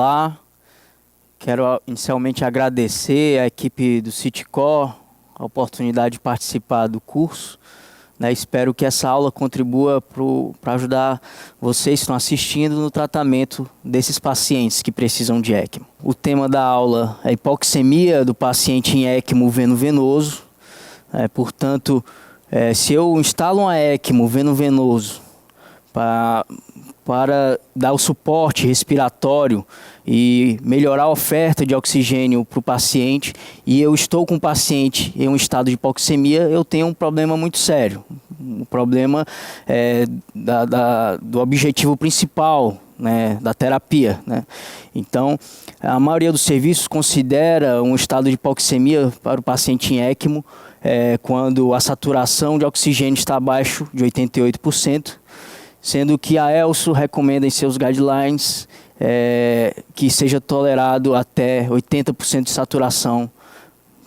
Olá, quero inicialmente agradecer à equipe do CityCore a oportunidade de participar do curso. Espero que essa aula contribua para ajudar vocês que estão assistindo no tratamento desses pacientes que precisam de ECMO. O tema da aula é a hipoxemia do paciente em ECMO veno-venoso. Portanto, se eu instalo uma ECMO veno-venoso para dar o suporte respiratório e melhorar a oferta de oxigênio para o paciente, e eu estou com o paciente em um estado de hipoxemia, eu tenho um problema muito sério. O problema do objetivo principal, da terapia. Então, a maioria dos serviços considera um estado de hipoxemia para o paciente em ECMO quando a saturação de oxigênio está abaixo de 88%, sendo que a ELSO recomenda em seus guidelines que seja tolerado até 80% de saturação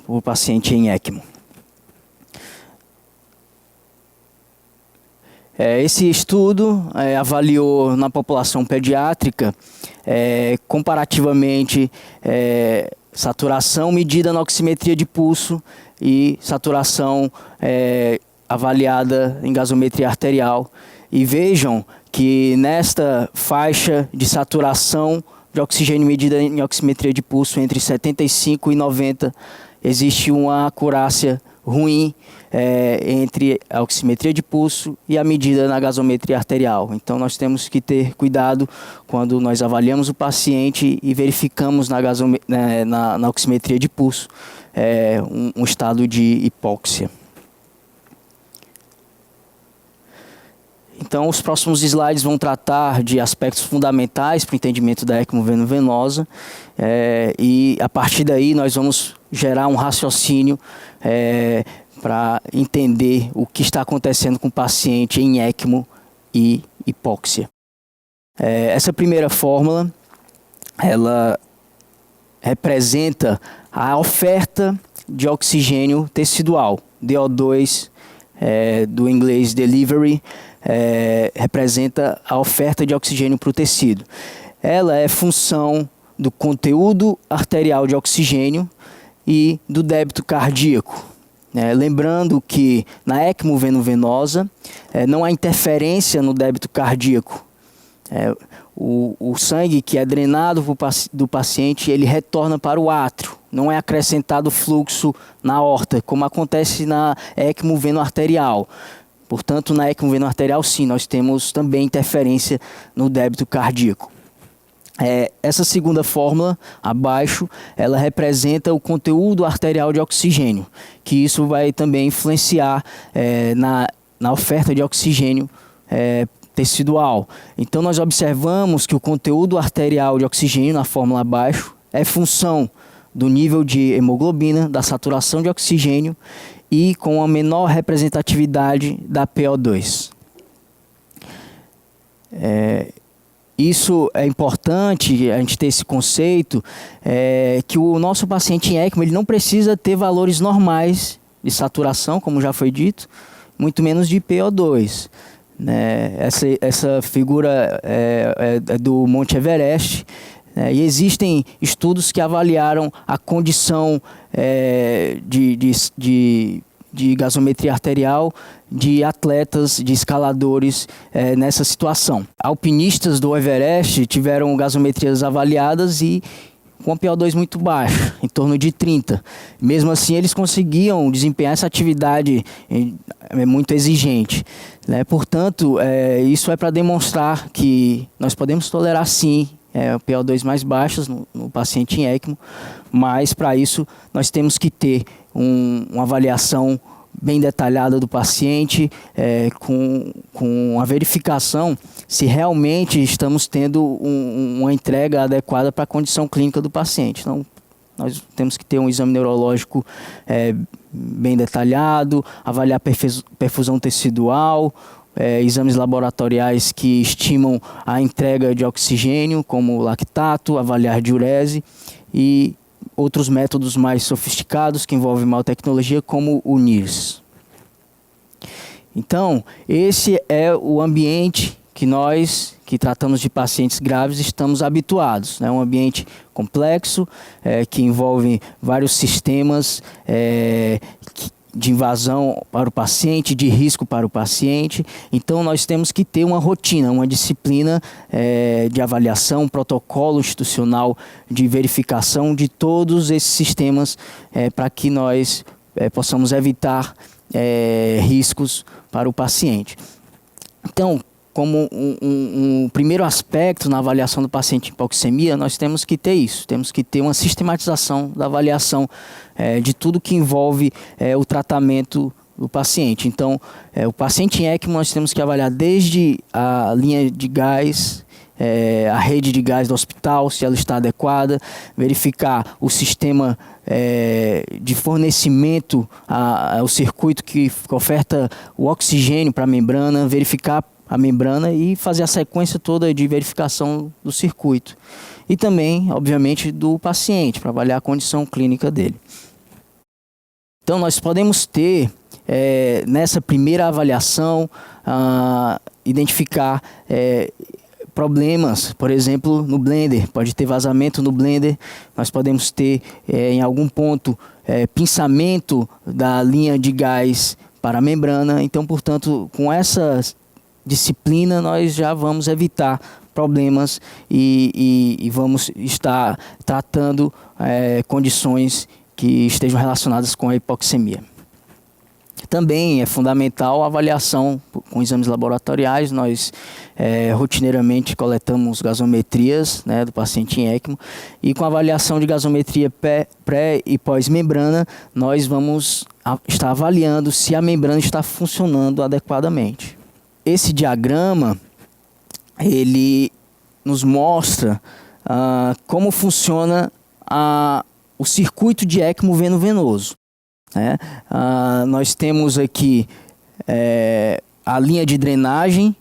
por paciente em ECMO. Esse estudo avaliou na população pediátrica comparativamente saturação medida na oximetria de pulso e saturação avaliada em gasometria arterial. E vejam que nesta faixa de saturação de oxigênio medida em oximetria de pulso entre 75 e 90, existe uma acurácia ruim entre a oximetria de pulso e a medida na gasometria arterial. Então nós temos que ter cuidado quando nós avaliamos o paciente e verificamos na oximetria de pulso um estado de hipóxia. Então, os próximos slides vão tratar de aspectos fundamentais para o entendimento da ECMO veno-venosa e, a partir daí, nós vamos gerar um raciocínio para entender o que está acontecendo com o paciente em ECMO e hipóxia. Essa primeira fórmula, ela representa a oferta de oxigênio tecidual, DO2, do inglês delivery, representa a oferta de oxigênio para o tecido. Ela é função do conteúdo arterial de oxigênio e do débito cardíaco. Lembrando que na ECMO veno-venosa não há interferência no débito cardíaco. O sangue que é drenado do paciente, ele retorna para o átrio. Não é acrescentado fluxo na aorta, como acontece na ECMO veno-arterial. Portanto, na ECMO veno-arterial, sim, nós temos também interferência no débito cardíaco. Essa segunda fórmula, abaixo, ela representa o conteúdo arterial de oxigênio, que isso vai também influenciar na oferta de oxigênio tecidual. Então, nós observamos que o conteúdo arterial de oxigênio, na fórmula abaixo, é função do nível de hemoglobina, da saturação de oxigênio e com a menor representatividade da PO2. Isso é importante, a gente ter esse conceito, que o nosso paciente em ECMO ele não precisa ter valores normais de saturação, como já foi dito, muito menos de PO2. Essa figura é do Monte Everest, e existem estudos que avaliaram a condição de gasometria arterial de atletas, de escaladores nessa situação. Alpinistas do Everest tiveram gasometrias avaliadas e com a PO2 muito baixa, em torno de 30. Mesmo assim, eles conseguiam desempenhar essa atividade muito exigente. Portanto, isso é para demonstrar que nós podemos tolerar, sim, PO2 mais baixas no paciente em ECMO, mas para isso nós temos que ter uma avaliação bem detalhada do paciente, com a verificação se realmente estamos tendo uma entrega adequada para a condição clínica do paciente. Então, nós temos que ter um exame neurológico bem detalhado, avaliar perfusão tecidual, exames laboratoriais que estimam a entrega de oxigênio, como lactato, avaliar diurese e outros métodos mais sofisticados que envolvem maior tecnologia, como o NIRS. Então, esse é o ambiente que nós, que tratamos de pacientes graves, estamos habituados. É um ambiente complexo, que envolve vários sistemas de invasão para o paciente, de risco para o paciente. Então, nós temos que ter uma rotina, uma disciplina de avaliação, um protocolo institucional de verificação de todos esses sistemas para que nós possamos evitar riscos para o paciente. Então, como um primeiro aspecto na avaliação do paciente em hipoxemia, nós temos que ter isso, temos que ter uma sistematização da avaliação de tudo que envolve o tratamento do paciente. Então, o paciente em ECMO nós temos que avaliar desde a linha de gás, a rede de gás do hospital, se ela está adequada, verificar o sistema de fornecimento, o circuito que oferta o oxigênio para a membrana, verificar a membrana e fazer a sequência toda de verificação do circuito. E também, obviamente, do paciente, para avaliar a condição clínica dele. Então, nós podemos ter, nessa primeira avaliação, identificar problemas, por exemplo, no blender. Pode ter vazamento no blender, nós podemos ter, em algum ponto, pinçamento da linha de gás para a membrana. Então, portanto, com essa disciplina, nós já vamos evitar problemas e vamos estar tratando condições que estejam relacionadas com a hipoxemia. Também é fundamental a avaliação com exames laboratoriais. Nós rotineiramente coletamos gasometrias, do paciente em ECMO, e com a avaliação de gasometria pré e pós-membrana, nós vamos estar avaliando se a membrana está funcionando adequadamente. Esse diagrama, ele nos mostra como funciona o circuito de ECMO veno-venoso. Nós temos aqui a linha de drenagem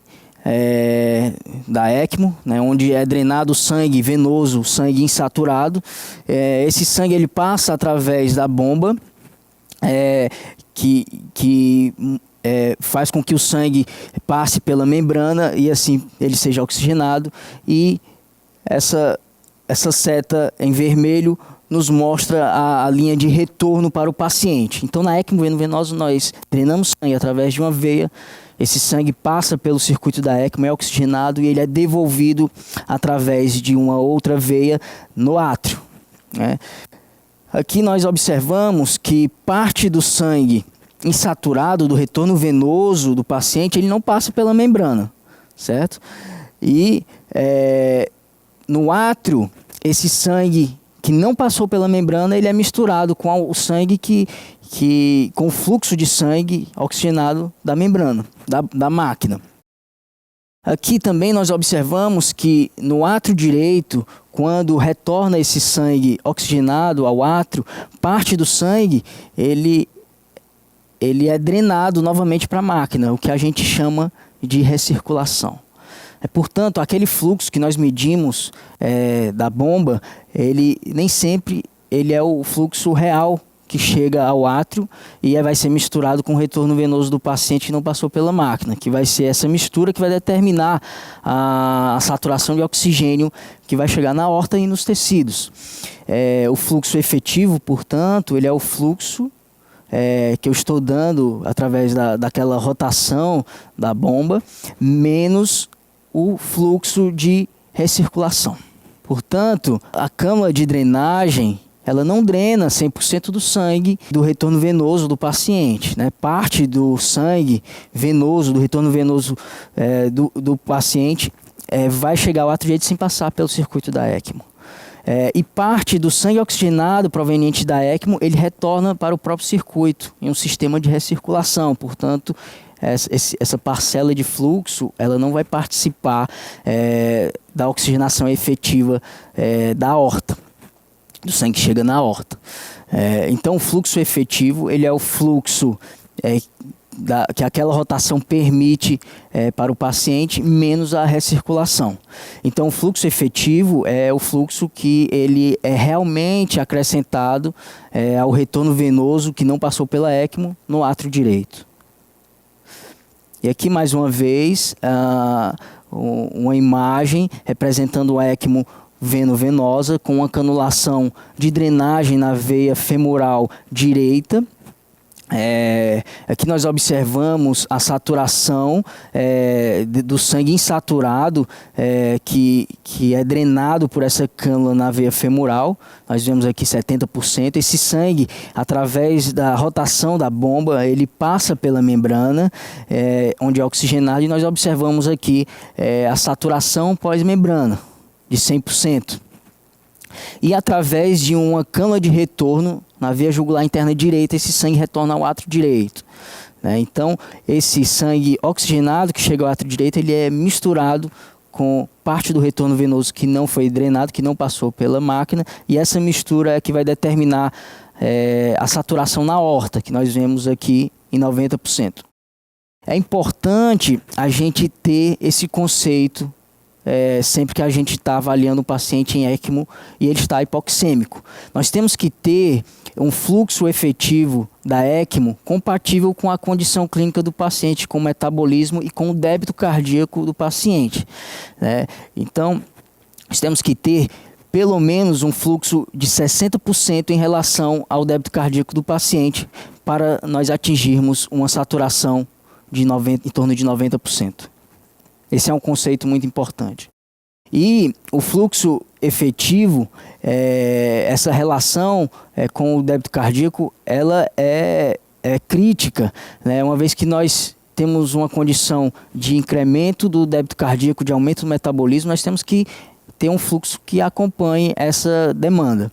da ECMO, onde é drenado o sangue venoso, o sangue insaturado. Esse sangue ele passa através da bomba, que faz com que o sangue passe pela membrana e assim ele seja oxigenado, e essa seta em vermelho nos mostra a linha de retorno para o paciente. Então, na ECMO veno-venosa, nós drenamos sangue através de uma veia, esse sangue passa pelo circuito da ECMO, é oxigenado e ele é devolvido através de uma outra veia no átrio. Aqui nós observamos que parte do sangue insaturado do retorno venoso do paciente, ele não passa pela membrana, certo? E no átrio, esse sangue que não passou pela membrana, ele é misturado com o sangue com o fluxo de sangue oxigenado da membrana, da máquina. Aqui também nós observamos que no átrio direito, quando retorna esse sangue oxigenado ao átrio, parte do sangue, ele é drenado novamente para a máquina, o que a gente chama de recirculação. Portanto, aquele fluxo que nós medimos da bomba, ele nem sempre ele é o fluxo real que chega ao átrio e vai ser misturado com o retorno venoso do paciente que não passou pela máquina, que vai ser essa mistura que vai determinar a saturação de oxigênio que vai chegar na aorta e nos tecidos. O fluxo efetivo, portanto, ele é o fluxo que eu estou dando através daquela rotação da bomba, menos o fluxo de recirculação. Portanto, a cânula de drenagem, ela não drena 100% do sangue do retorno venoso do paciente. Parte do sangue venoso, do retorno venoso do paciente, vai chegar ao átrio direito sem passar pelo circuito da ECMO. E parte do sangue oxigenado proveniente da ECMO, ele retorna para o próprio circuito, em um sistema de recirculação. Portanto, essa parcela de fluxo, ela não vai participar da oxigenação efetiva da aorta, do sangue que chega na aorta. Então, o fluxo efetivo, ele é o fluxo que aquela rotação permite para o paciente, menos a recirculação. Então, o fluxo efetivo é o fluxo que ele é realmente acrescentado ao retorno venoso que não passou pela ECMO no átrio direito. E aqui, mais uma vez, uma imagem representando o ECMO veno-venosa com uma canulação de drenagem na veia femoral direita. Aqui nós observamos a saturação do sangue insaturado que é drenado por essa cânula na veia femoral. Nós vemos aqui 70%. Esse sangue, através da rotação da bomba, ele passa pela membrana, onde é oxigenado, e nós observamos aqui a saturação pós-membrana de 100%. E através de uma cânula de retorno na veia jugular interna direita, esse sangue retorna ao átrio direito. Então, esse sangue oxigenado que chega ao átrio direito, ele é misturado com parte do retorno venoso que não foi drenado, que não passou pela máquina, e essa mistura é que vai determinar a saturação na aorta, que nós vemos aqui em 90%. É importante a gente ter esse conceito sempre que a gente está avaliando o paciente em ECMO e ele está hipoxêmico. Nós temos que ter um fluxo efetivo da ECMO compatível com a condição clínica do paciente, com o metabolismo e com o débito cardíaco do paciente. Então, nós temos que ter pelo menos um fluxo de 60% em relação ao débito cardíaco do paciente para nós atingirmos uma saturação em torno de 90%. Esse é um conceito muito importante. E o fluxo efetivo, essa relação com o débito cardíaco, ela é crítica, uma vez que nós temos uma condição de incremento do débito cardíaco, de aumento do metabolismo, nós temos que ter um fluxo que acompanhe essa demanda.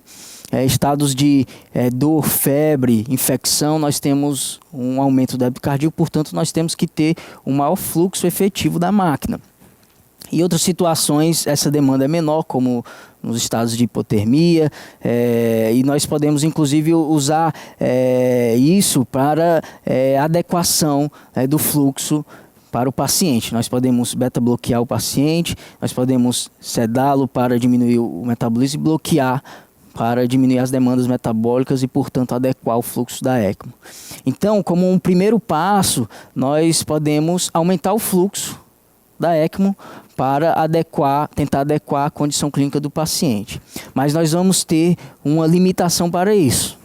Estados de dor, febre, infecção, nós temos um aumento do débito cardíaco, portanto nós temos que ter um maior fluxo efetivo da máquina. Em outras situações essa demanda é menor, como nos estados de hipotermia, e nós podemos inclusive usar isso para adequação do fluxo para o paciente. Nós podemos beta-bloquear o paciente, nós podemos sedá-lo para diminuir o metabolismo e bloquear para diminuir as demandas metabólicas e, portanto, adequar o fluxo da ECMO. Então, como um primeiro passo, nós podemos aumentar o fluxo da ECMO para tentar adequar a condição clínica do paciente. Mas nós vamos ter uma limitação para isso,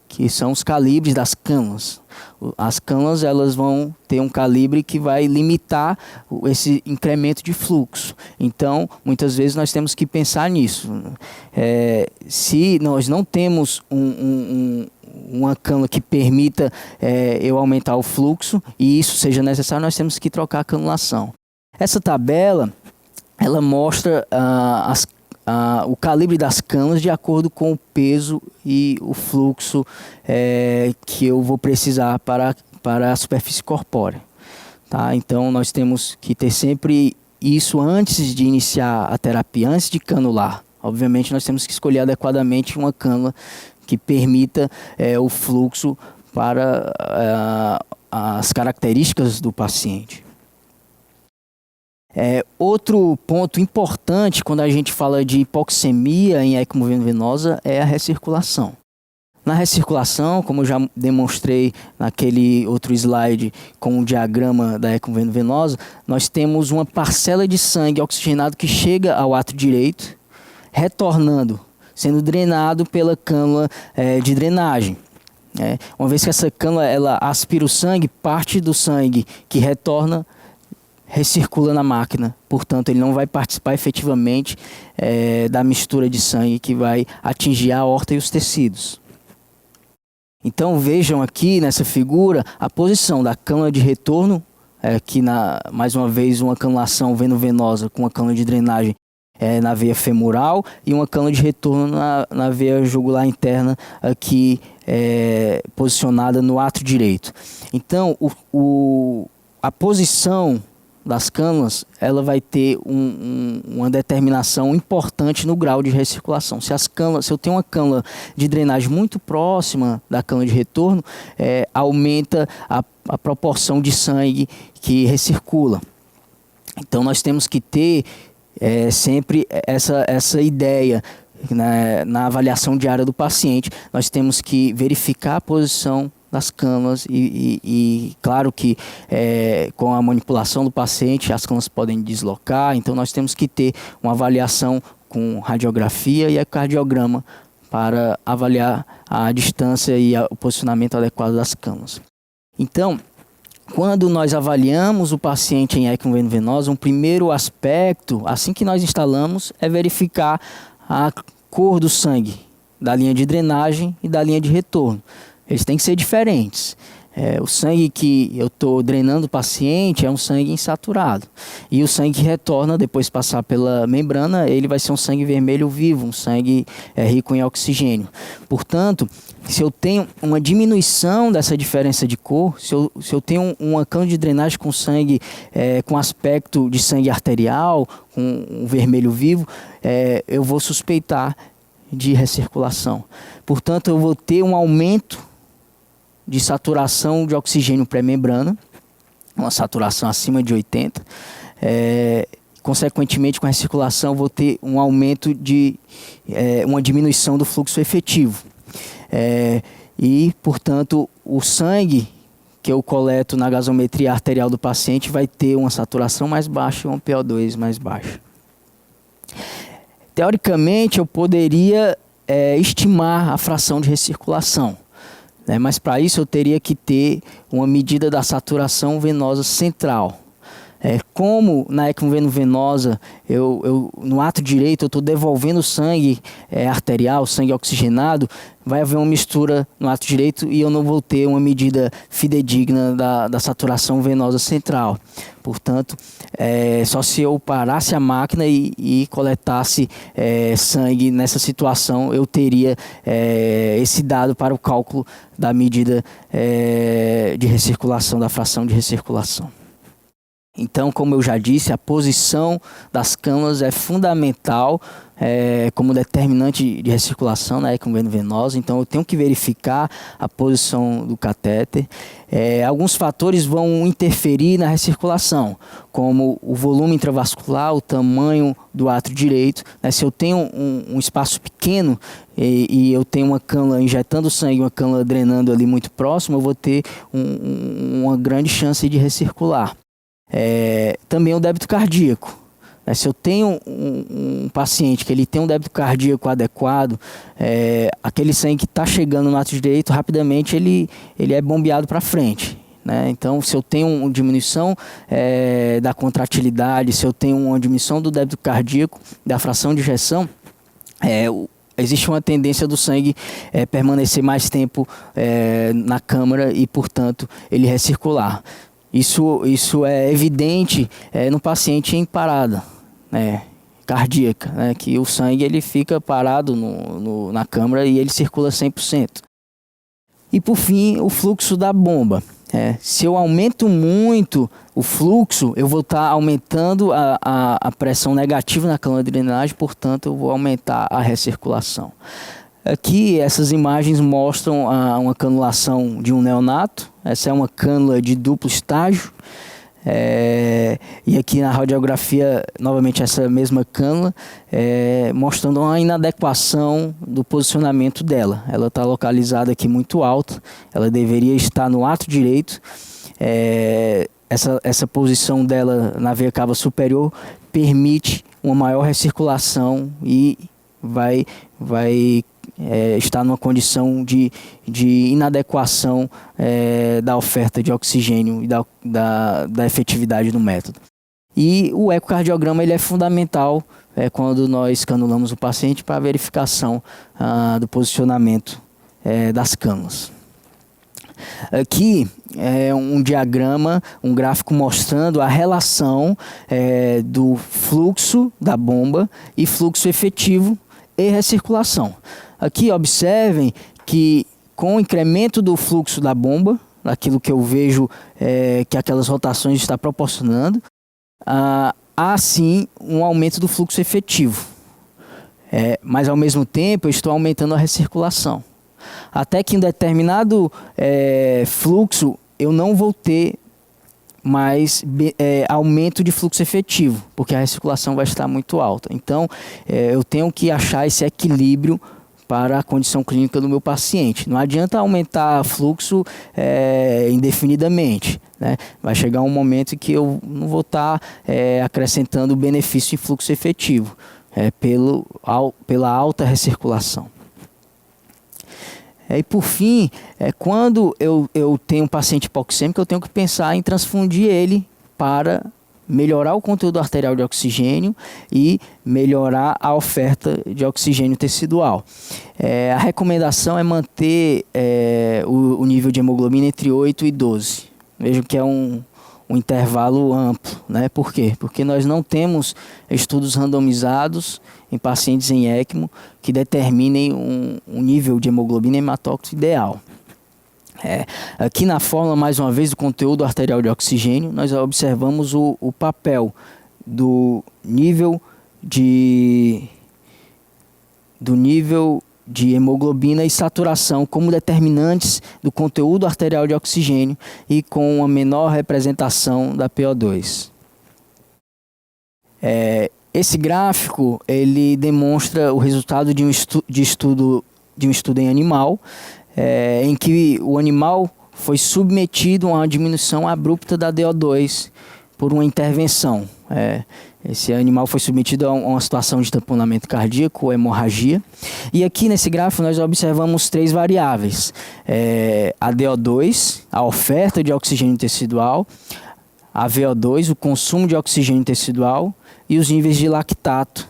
que são os calibres das cânulas. As cânulas elas vão ter um calibre que vai limitar esse incremento de fluxo. Então, muitas vezes nós temos que pensar nisso. Se nós não temos uma cânula que permita eu aumentar o fluxo e isso seja necessário, nós temos que trocar a canulação. Essa tabela ela mostra o calibre das cânulas de acordo com o peso e o fluxo que eu vou precisar para a superfície corpórea. Tá? Então nós temos que ter sempre isso antes de iniciar a terapia, antes de canular. Obviamente nós temos que escolher adequadamente uma cânula que permita o fluxo para as características do paciente. Outro ponto importante quando a gente fala de hipoxemia em ECMO veno-venosa é a recirculação. Na recirculação, como eu já demonstrei naquele outro slide com o diagrama da ECMO veno-venosa, nós temos uma parcela de sangue oxigenado que chega ao átrio direito, retornando, sendo drenado pela cânula de drenagem. Uma vez que essa cânula ela aspira o sangue, parte do sangue que retorna recircula na máquina, portanto ele não vai participar efetivamente da mistura de sangue que vai atingir a aorta e os tecidos. Então vejam aqui nessa figura a posição da cânula de retorno, aqui mais uma vez uma canulação veno-venosa com uma cânula de drenagem na veia femoral e uma cânula de retorno na veia jugular interna aqui posicionada no átrio direito. Então a posição das cânulas, ela vai ter uma determinação importante no grau de recirculação. Se eu tenho uma cânula de drenagem muito próxima da cânula de retorno, aumenta a proporção de sangue que recircula. Então nós temos que ter sempre essa ideia, na avaliação diária do paciente. Nós temos que verificar a posição das cânulas e claro que com a manipulação do paciente as cânulas podem deslocar, então nós temos que ter uma avaliação com radiografia e ecocardiograma para avaliar a distância e o posicionamento adequado das cânulas. Então, quando nós avaliamos o paciente em ECMO veno-venosa, um primeiro aspecto, assim que nós instalamos, é verificar a cor do sangue, da linha de drenagem e da linha de retorno. Eles têm que ser diferentes. O sangue que eu estou drenando o paciente é um sangue insaturado. E o sangue que retorna, depois de passar pela membrana, ele vai ser um sangue vermelho vivo, um sangue rico em oxigênio. Portanto, se eu tenho uma diminuição dessa diferença de cor, se eu tenho uma cânula de drenagem com sangue com aspecto de sangue arterial, com um vermelho vivo, eu vou suspeitar de recirculação. Portanto, eu vou ter um aumento de saturação de oxigênio pré-membrana, uma saturação acima de 80. Consequentemente, com a recirculação, vou ter um aumento de uma diminuição do fluxo efetivo. E, portanto, o sangue que eu coleto na gasometria arterial do paciente vai ter uma saturação mais baixa e um PO2 mais baixo. Teoricamente, eu poderia estimar a fração de recirculação, mas para isso eu teria que ter uma medida da saturação venosa central. Como na ECMO veno-venosa, no ato direito eu estou devolvendo sangue arterial, sangue oxigenado, vai haver uma mistura no ato direito e eu não vou ter uma medida fidedigna da saturação venosa central. Portanto, só se eu parasse a máquina e coletasse sangue nessa situação, eu teria esse dado para o cálculo da medida de recirculação, da fração de recirculação. Então, como eu já disse, a posição das cânulas é fundamental como determinante de recirculação na ECMO veno-venosa. Então, eu tenho que verificar a posição do catéter. Alguns fatores vão interferir na recirculação, como o volume intravascular, o tamanho do átrio direito. Se eu tenho um espaço pequeno e eu tenho uma cânula injetando sangue, uma cânula drenando ali muito próximo, eu vou ter uma grande chance de recircular. Também o débito cardíaco. Se eu tenho um paciente que ele tem um débito cardíaco adequado, aquele sangue que está chegando no átrio direito, rapidamente ele é bombeado para frente. Então, se eu tenho uma diminuição da contratilidade, se eu tenho uma diminuição do débito cardíaco, da fração de ejeção, existe uma tendência do sangue permanecer mais tempo na câmara e, portanto, ele recircular. Isso é evidente no paciente em parada cardíaca, que o sangue ele fica parado na câmara e ele circula 100%. E por fim, o fluxo da bomba. Se eu aumento muito o fluxo, eu vou estar aumentando a pressão negativa na cânula de drenagem, portanto eu vou aumentar a recirculação. Aqui essas imagens mostram uma canulação de um neonato. Essa é uma cânula de duplo estágio. E aqui na radiografia, novamente essa mesma cânula, mostrando uma inadequação do posicionamento dela. Ela está localizada aqui muito alta, ela deveria estar no ato direito. Essa posição dela na veia cava superior permite uma maior recirculação e vai está numa condição de inadequação da oferta de oxigênio e da efetividade do método. E o ecocardiograma ele é fundamental quando nós canulamos o paciente para a verificação do posicionamento das cânulas. Aqui é um diagrama, um gráfico mostrando a relação do fluxo da bomba e fluxo efetivo e recirculação. Aqui observem que com o incremento do fluxo da bomba, aquilo que eu vejo que aquelas rotações estão proporcionando, há sim um aumento do fluxo efetivo. Mas ao mesmo tempo eu estou aumentando a recirculação. Até que em determinado fluxo eu não vou ter mais aumento de fluxo efetivo, porque a recirculação vai estar muito alta. Então eu tenho que achar esse equilíbrio para a condição clínica do meu paciente. Não adianta aumentar fluxo indefinidamente, né? Vai chegar um momento em que eu não vou estar acrescentando benefício em fluxo efetivo, pela alta recirculação. E por fim, quando eu tenho um paciente hipoxêmico, eu tenho que pensar em transfundir ele para melhorar o conteúdo arterial de oxigênio e melhorar a oferta de oxigênio tecidual. A recomendação é manter o nível de hemoglobina entre 8 e 12. Vejam que é um intervalo amplo, né? Por quê? Porque nós não temos estudos randomizados em pacientes em ECMO que determinem um nível de hemoglobina hematócrito ideal. Aqui na fórmula, mais uma vez, do conteúdo arterial de oxigênio, nós observamos o papel do nível de hemoglobina e saturação como determinantes do conteúdo arterial de oxigênio e com uma menor representação da PO2. Esse gráfico ele demonstra o resultado de um estudo em animal, em que o animal foi submetido a uma diminuição abrupta da DO2 por uma intervenção. Esse animal foi submetido a uma situação de tamponamento cardíaco ou hemorragia. E aqui nesse gráfico nós observamos 3 variáveis. A DO2, a oferta de oxigênio tecidual, a VO2, o consumo de oxigênio tecidual e os níveis de lactato,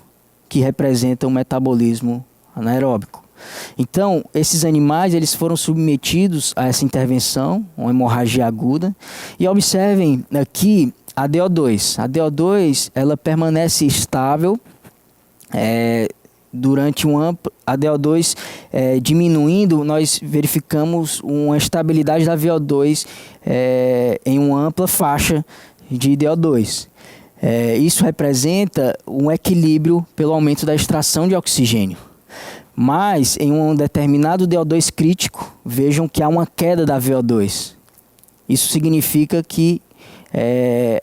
que representam o metabolismo anaeróbico. Então, esses animais eles foram submetidos a essa intervenção, uma hemorragia aguda, e observem aqui a DO2. A DO2 ela permanece estável durante a DO2 diminuindo, nós verificamos uma estabilidade da VO2 em uma ampla faixa de DO2. Isso representa um equilíbrio pelo aumento da extração de oxigênio. Mas, em um determinado DO2 crítico, vejam que há uma queda da VO2. Isso significa que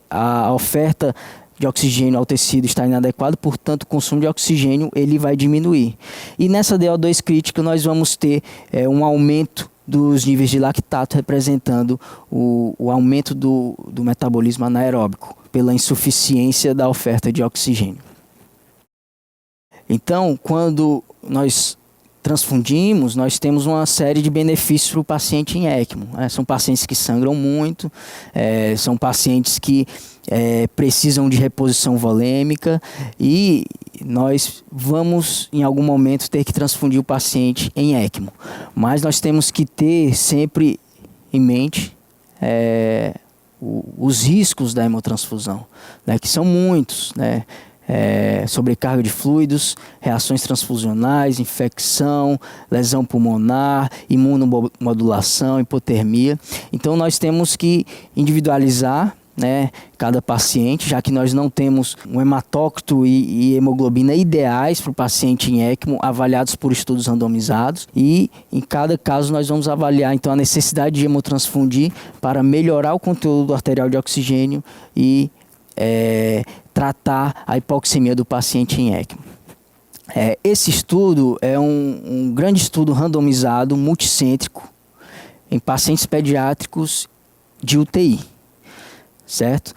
a oferta de oxigênio ao tecido está inadequada, portanto, o consumo de oxigênio ele vai diminuir. E nessa DO2 crítica, nós vamos ter um aumento dos níveis de lactato, representando o aumento do metabolismo anaeróbico, pela insuficiência da oferta de oxigênio. Então, quando nós transfundimos, nós temos uma série de benefícios para o paciente em ECMO. São pacientes que sangram muito, são pacientes que precisam de reposição volêmica e nós vamos, em algum momento, ter que transfundir o paciente em ECMO. Mas nós temos que ter sempre em mente os riscos da hemotransfusão, né, que são muitos, né? Sobrecarga de fluidos, reações transfusionais, infecção, lesão pulmonar, imunomodulação, hipotermia. Então nós temos que individualizar, né, cada paciente, já que nós não temos um hematócrito e hemoglobina ideais para o paciente em ECMO, avaliados por estudos randomizados, e em cada caso nós vamos avaliar então a necessidade de hemotransfundir para melhorar o conteúdo arterial de oxigênio e tratar a hipoxemia do paciente em ECMO. Esse estudo é um grande estudo randomizado, multicêntrico, em pacientes pediátricos de UTI, certo?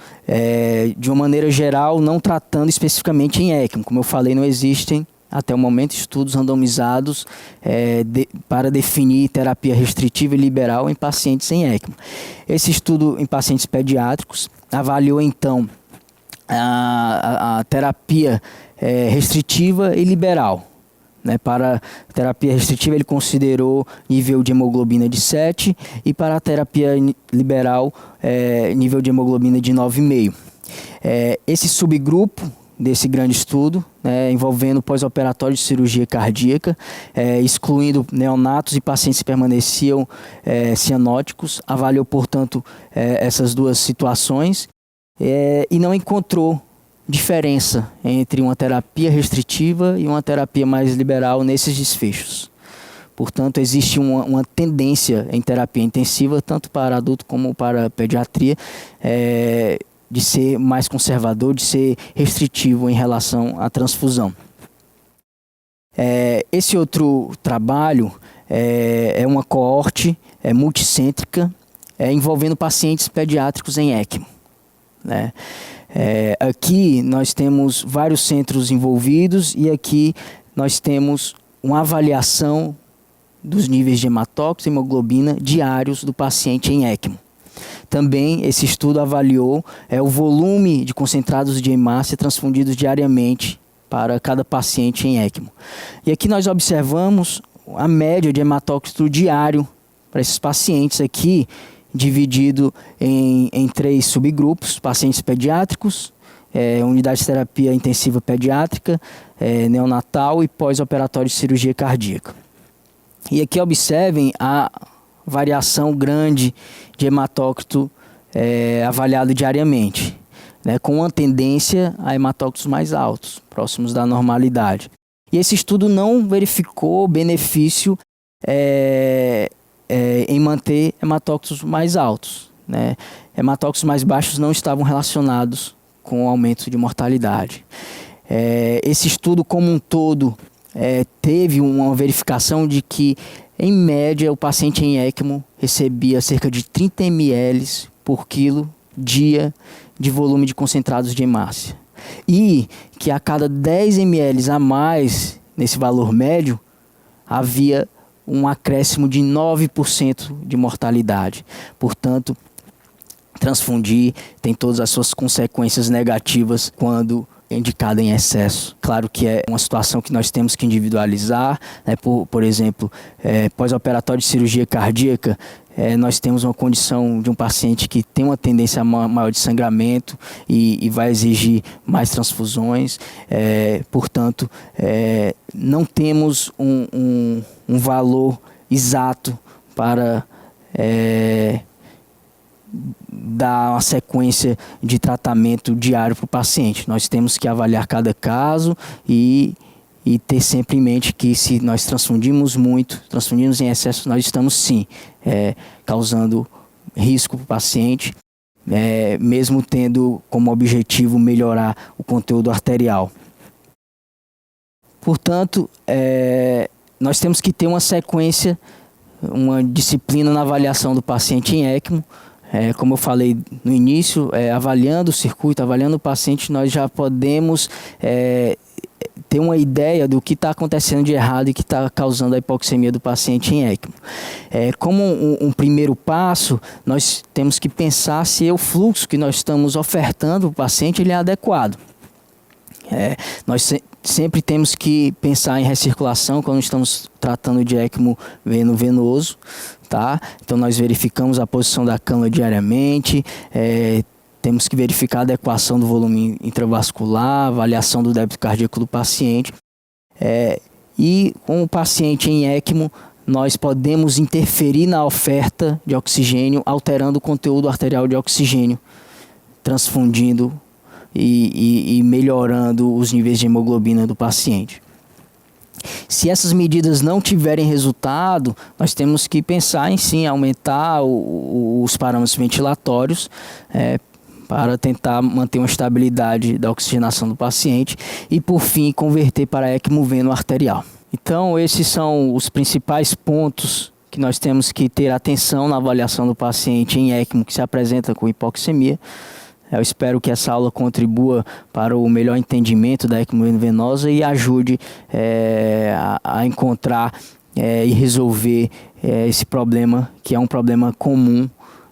De uma maneira geral, não tratando especificamente em ECMO. Como eu falei, não existem, até o momento, estudos randomizados para definir terapia restritiva e liberal em pacientes em ECMO. Esse estudo em pacientes pediátricos avaliou, então, a terapia restritiva e liberal. Né? Para a terapia restritiva ele considerou nível de hemoglobina de 7 e para a terapia liberal nível de hemoglobina de 9,5. Esse subgrupo desse grande estudo, envolvendo pós-operatório de cirurgia cardíaca, excluindo neonatos e pacientes que permaneciam cianóticos, avaliou, portanto, essas duas situações e não encontrou diferença entre uma terapia restritiva e uma terapia mais liberal nesses desfechos. Portanto, existe uma tendência em terapia intensiva, tanto para adulto como para pediatria, de ser mais conservador, de ser restritivo em relação à transfusão. Esse outro trabalho é uma coorte multicêntrica envolvendo pacientes pediátricos em ECMO, né? Aqui nós temos vários centros envolvidos e aqui nós temos uma avaliação dos níveis de hematócritos e hemoglobina diários do paciente em ECMO. Também esse estudo avaliou o volume de concentrados de hemácia transfundidos diariamente para cada paciente em ECMO. E aqui nós observamos a média de hematócrito diário para esses pacientes aqui, dividido em 3 subgrupos: pacientes pediátricos, unidade de terapia intensiva pediátrica, neonatal e pós-operatório de cirurgia cardíaca. E aqui observem a variação grande de hematócrito avaliado diariamente, né, com uma tendência a hematócritos mais altos, próximos da normalidade. E esse estudo não verificou benefício em manter hematócritos mais altos, né? Hematócritos mais baixos não estavam relacionados com o aumento de mortalidade. Esse estudo como um todo teve uma verificação de que, em média, o paciente em ECMO recebia cerca de 30 ml por quilo dia de volume de concentrados de hemácia. E que a cada 10 ml a mais nesse valor médio, havia um acréscimo de 9% de mortalidade. Portanto, transfundir tem todas as suas consequências negativas quando indicada em excesso. Claro que é uma situação que nós temos que individualizar, né? Por exemplo, pós-operatório de cirurgia cardíaca, nós temos uma condição de um paciente que tem uma tendência maior de sangramento e vai exigir mais transfusões. Portanto, não temos um valor exato para dar uma sequência de tratamento diário para o paciente. Nós temos que avaliar cada caso e ter sempre em mente que, se nós transfundimos muito, transfundimos em excesso, nós estamos sim causando risco para o paciente, mesmo tendo como objetivo melhorar o conteúdo arterial. Portanto, nós temos que ter uma sequência, uma disciplina na avaliação do paciente em ECMO. Como eu falei no início, avaliando o circuito, avaliando o paciente, nós já podemos ter uma ideia do que está acontecendo de errado e que está causando a hipoxemia do paciente em ECMO. Como um primeiro passo, nós temos que pensar se o fluxo que nós estamos ofertando para o paciente ele é adequado. Nós sempre temos que pensar em recirculação quando estamos tratando de ECMO venoso, tá? Então nós verificamos a posição da cânula diariamente, temos que verificar a adequação do volume intravascular, avaliação do débito cardíaco do paciente. E com o paciente em ECMO, nós podemos interferir na oferta de oxigênio, alterando o conteúdo arterial de oxigênio, transfundindo e melhorando os níveis de hemoglobina do paciente. Se essas medidas não tiverem resultado, nós temos que pensar em sim aumentar os parâmetros ventilatórios para tentar manter uma estabilidade da oxigenação do paciente e, por fim, converter para ECMO veno-arterial. Então, esses são os principais pontos que nós temos que ter atenção na avaliação do paciente em ECMO que se apresenta com hipoxemia. Eu espero que essa aula contribua para o melhor entendimento da ECMO venosa e ajude a encontrar e resolver esse problema, que é um problema comum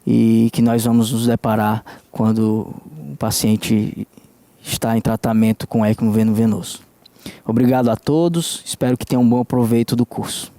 e que nós vamos nos deparar quando o paciente está em tratamento com ECMO venoso. Obrigado a todos, espero que tenham um bom proveito do curso.